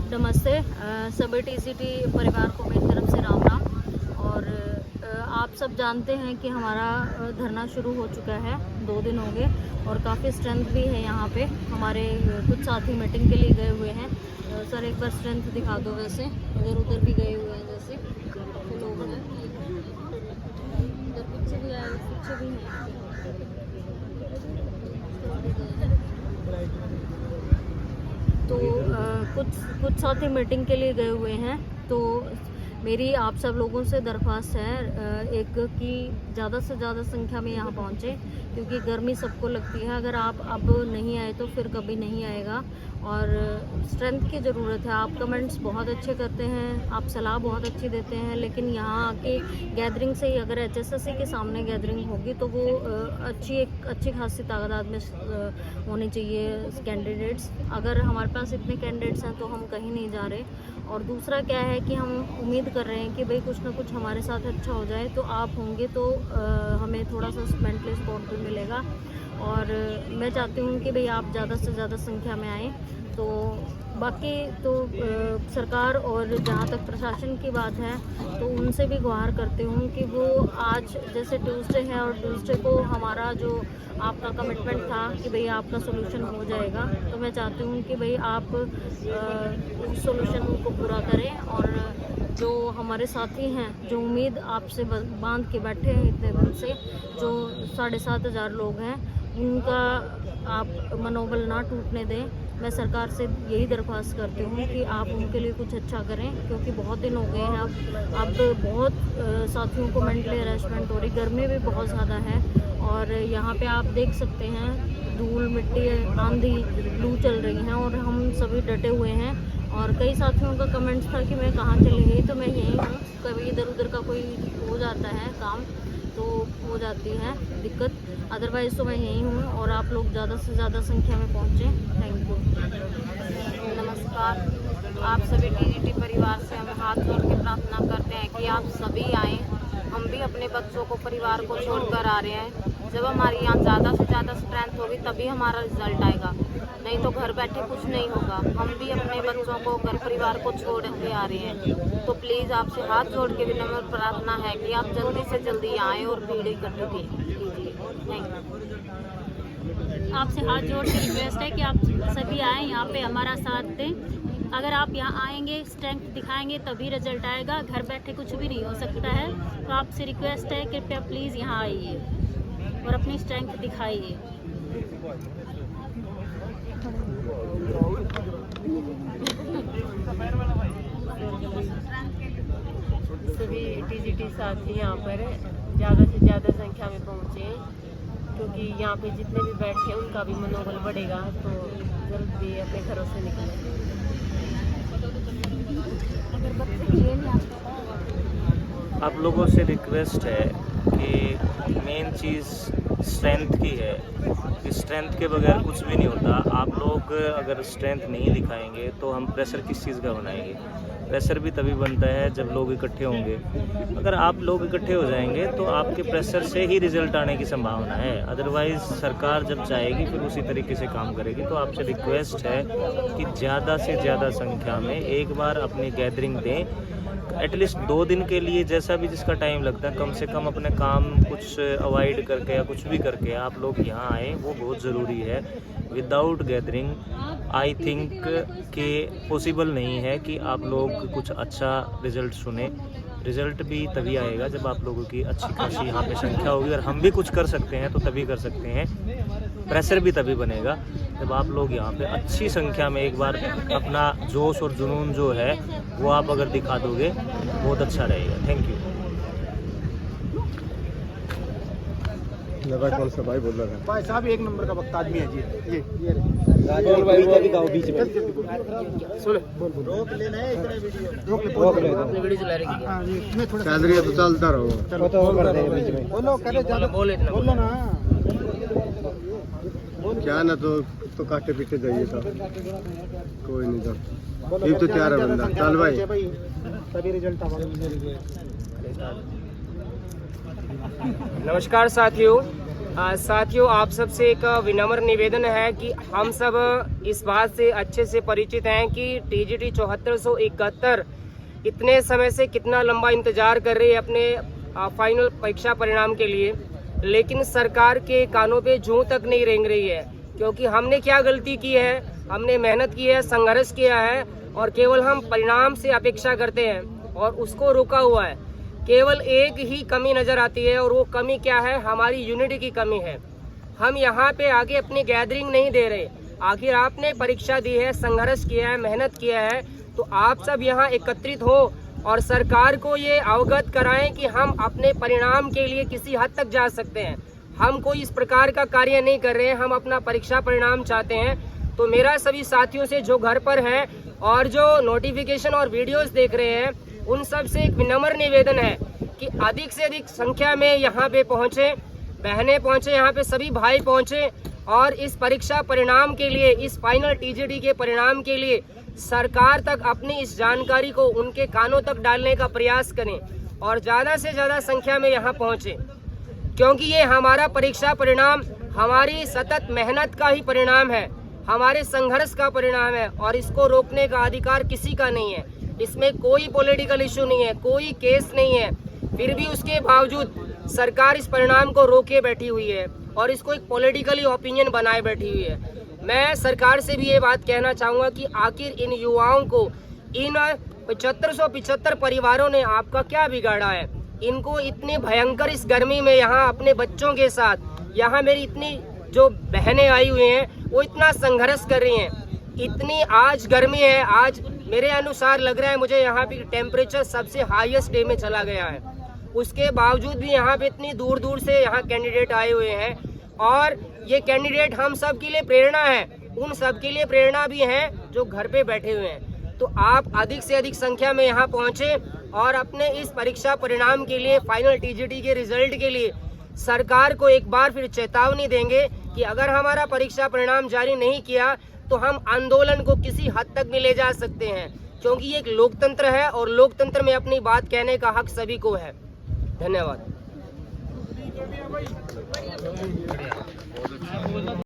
नमस्ते सभी टीसीटी परिवार को मेरी तरफ से राम राम। और आप सब जानते हैं कि हमारा धरना शुरू हो चुका है, 2 दिन हो गए और काफ़ी स्ट्रेंथ भी है यहाँ पे। हमारे कुछ साथी मीटिंग के लिए गए हुए हैं। सर एक बार स्ट्रेंथ दिखा दो। वैसे इधर उधर भी गए हुए हैं, जैसे लोग हैं इधर पीछे भी आए, पीछे भी हैं। तो कुछ साथी मीटिंग के लिए गए हुए हैं। तो मेरी आप सब लोगों से दरख्वास्त है एक कि ज़्यादा से ज़्यादा संख्या में यहाँ पहुँचे, क्योंकि गर्मी सबको लगती है। अगर आप अब नहीं आए तो फिर कभी नहीं आएगा और स्ट्रेंथ की ज़रूरत है। आप कमेंट्स बहुत अच्छे करते हैं, आप सलाह बहुत अच्छी देते हैं, लेकिन यहाँ आके गैदरिंग से ही अगर HSSC के सामने गैदरिंग होगी तो वो अच्छी खासी तादाद में होनी चाहिए कैंडिडेट्स। अगर हमारे पास इतने कैंडिडेट्स हैं तो हम कहीं नहीं जा रहे। और दूसरा क्या है कि हम उम्मीद कर रहे हैं कि भाई कुछ ना कुछ हमारे साथ अच्छा हो जाए, तो आप होंगे तो हमें थोड़ा सा मेंटली सपोर्ट भी मिलेगा। और मैं चाहती हूँ कि भाई आप ज़्यादा से ज़्यादा संख्या में आएँ। तो बाकी तो सरकार और जहाँ तक प्रशासन की बात है तो उनसे भी गुहार करती हूँ कि वो आज जैसे ट्यूसडे है और ट्यूसडे को हमारा जो आपका कमिटमेंट था कि भाई आपका सोल्यूशन हो जाएगा, तो मैं चाहती हूँ कि भाई आप उस सोल्यूशन को पूरा करें। और जो हमारे साथी हैं, जो उम्मीद आपसे बांध के बैठे हैं इतने दिन से, जो 7,500 लोग हैं, उनका आप मनोबल ना टूटने दें। मैं सरकार से यही दरख्वास्त करती हूँ कि आप उनके लिए कुछ अच्छा करें, क्योंकि बहुत दिन हो गए हैं। अब बहुत साथियों को मेंटली हरेसमेंट हो रही, गर्मी भी बहुत ज़्यादा है और यहाँ पे आप देख सकते हैं धूल मिट्टी आंधी लू चल रही हैं और हम सभी डटे हुए हैं। और कई साथियों का कमेंट्स था कि मैं कहाँ चली गई, तो मैं यहीं हूँ। कभी इधर उधर का कोई हो जाता है काम तो हो जाती है दिक्कत, अदरवाइज़ तो मैं यहीं हूँ। और आप लोग ज़्यादा से ज़्यादा संख्या में पहुँचें। Thank you. नमस्कार, आप सभी टीजीटी परिवार से हम हाथ जोड़ के प्रार्थना करते हैं कि आप सभी आएँ। हम भी अपने बच्चों को, परिवार को छोड़कर आ रहे हैं। जब हमारी यहाँ ज़्यादा से ज़्यादा स्ट्रेंथ होगी तभी हमारा रिजल्ट आएगा, नहीं तो घर बैठे कुछ नहीं होगा। हम भी अपने बच्चों को, घर परिवार को छोड़ के आ रहे हैं। तो प्लीज़ आपसे हाथ जोड़ के विनम्र प्रार्थना है कि आप जल्दी से जल्दी आएँ और भीड़ इकट्ठी कीजिए। Thank you. आपसे हाथ जोड़ के रिक्वेस्ट है कि आप सभी आएँ, यहाँ पे हमारा साथ दें। अगर आप यहाँ आएंगे, स्ट्रेंथ दिखाएंगे तभी रिजल्ट आएगा, घर बैठे कुछ भी नहीं हो सकता है। तो आपसे रिक्वेस्ट है कृपया प्लीज़ यहाँ आइए और अपनी स्ट्रेंथ दिखाइए। सभी टीजीटी साथी यहाँ पर ज़्यादा से ज़्यादा संख्या में पहुँचे, क्योंकि यहाँ पे जितने भी बैठे हैं उनका भी मनोबल बढ़ेगा, तो जल्द भी अपने घरों से निकलें। आप लोगों से रिक्वेस्ट है कि मेन चीज़ स्ट्रेंथ की है कि स्ट्रेंथ के बगैर कुछ भी नहीं होता। आप लोग अगर स्ट्रेंथ नहीं दिखाएंगे तो हम प्रेशर किस चीज़ का बनाएंगे। प्रेशर भी तभी बनता है जब लोग इकट्ठे होंगे। अगर आप लोग इकट्ठे हो जाएंगे तो आपके प्रेशर से ही रिजल्ट आने की संभावना है, अदरवाइज़ सरकार जब चाहेगी फिर उसी तरीके से काम करेगी। तो आपसे रिक्वेस्ट है कि ज़्यादा से ज़्यादा संख्या में एक बार अपनी गैदरिंग दें, एटलीस्ट 2 दिन के लिए, जैसा भी जिसका टाइम लगता है, कम से कम अपने काम कुछ अवॉइड करके या कुछ भी करके आप लोग यहाँ आएँ, वो बहुत ज़रूरी है। विदाउट गैदरिंग आई थिंक कि पॉसिबल नहीं है कि आप लोग कुछ अच्छा रिज़ल्ट सुने। रिज़ल्ट भी तभी आएगा जब आप लोगों की अच्छी खासी यहाँ पे संख्या होगी, और हम भी कुछ कर सकते हैं तो तभी कर सकते हैं। प्रेशर भी तभी बनेगा जब आप लोग यहाँ पे अच्छी संख्या में एक बार अपना जोश और जुनून जो है वो आप अगर दिखा दोगे, बहुत अच्छा रहेगा। Thank you. लगा कौन सा भाई बोल रहा था? भाई साहब 1 नंबर का वक्ता आदमी है जी। ये राजेश भाई वो भी गाओ बीच में। सुन रोक लेना है, इतना वीडियो रोक ले, अपनी वीडियो चला रही है। हां ये मैं थोड़ा चल रही है तो चलता रहो। चलो तो कर दे बीच में। बोलो करे ज्यादा बोलो ना। क्या ना तो काटे पीछे जाइए था, कोई नहीं था। ये तो तैयार है बंदा। चल भाई सभी रिजल्ट आवाज। नमस्कार साथियों, साथियों, आप सबसे एक विनम्र निवेदन है कि हम सब इस बात से अच्छे से परिचित हैं कि TGT 7471 इतने समय से कितना लंबा इंतजार कर रही है अपने फाइनल परीक्षा परिणाम के लिए, लेकिन सरकार के कानों पे जूं तक नहीं रेंग रही है। क्योंकि हमने क्या गलती की है, हमने मेहनत की है, संघर्ष किया है और केवल हम परिणाम से अपेक्षा करते हैं और उसको रोका हुआ है। केवल एक ही कमी नज़र आती है और वो कमी क्या है, हमारी यूनिटी की कमी है। हम यहाँ पे आगे अपनी गैदरिंग नहीं दे रहे। आखिर आपने परीक्षा दी है, संघर्ष किया है, मेहनत किया है, तो आप सब यहाँ एकत्रित हो और सरकार को ये अवगत कराएं कि हम अपने परिणाम के लिए किसी हद तक जा सकते हैं। हम कोई इस प्रकार का कार्य नहीं कर रहे हैं, हम अपना परीक्षा परिणाम चाहते हैं। तो मेरा सभी साथियों से जो घर पर हैं और जो नोटिफिकेशन और वीडियोस देख रहे हैं, उन सब से एक विनम्र निवेदन है कि अधिक से अधिक संख्या में यहाँ पे पहुँचे, बहनें पहुँचे, यहाँ पे सभी भाई पहुँचे और इस परीक्षा परिणाम के लिए, इस फाइनल TGT के परिणाम के लिए सरकार तक अपनी इस जानकारी को उनके कानों तक डालने का प्रयास करें और ज़्यादा से ज़्यादा संख्या में यहाँ पहुँचे, क्योंकि ये हमारा परीक्षा परिणाम हमारी सतत मेहनत का ही परिणाम है, हमारे संघर्ष का परिणाम है और इसको रोकने का अधिकार किसी का नहीं है। इसमें कोई पॉलिटिकल इशू नहीं है, कोई केस नहीं है, फिर भी उसके बावजूद सरकार इस परिणाम को रोके बैठी हुई है और इसको एक पॉलिटिकली ओपिनियन बनाए बैठी हुई है। मैं सरकार से भी ये बात कहना चाहूँगा कि आखिर इन युवाओं को, इन 7575 परिवारों ने आपका क्या बिगाड़ा है? इनको इतनी भयंकर इस गर्मी में यहाँ अपने बच्चों के साथ, यहाँ मेरी इतनी जो बहनें आई हुई हैं वो इतना संघर्ष कर रही हैं। इतनी आज गर्मी है, आज मेरे अनुसार लग रहा है मुझे यहाँ पे टेम्परेचर सबसे हाईएस्ट डे में चला गया है। उसके बावजूद भी यहाँ पे इतनी दूर दूर से यहाँ कैंडिडेट आए हुए हैं और ये कैंडिडेट हम सब के लिए प्रेरणा है, उन सब के लिए प्रेरणा भी है जो घर पे बैठे हुए हैं। तो आप अधिक से अधिक संख्या में यहाँ पहुँचे और अपने इस परीक्षा परिणाम के लिए, फाइनल TGT के रिजल्ट के लिए सरकार को एक बार फिर चेतावनी देंगे कि अगर हमारा परीक्षा परिणाम जारी नहीं किया तो हम आंदोलन को किसी हद तक भी ले जा सकते हैं, क्योंकि ये एक लोकतंत्र है और लोकतंत्र में अपनी बात कहने का हक सभी को है। धन्यवाद।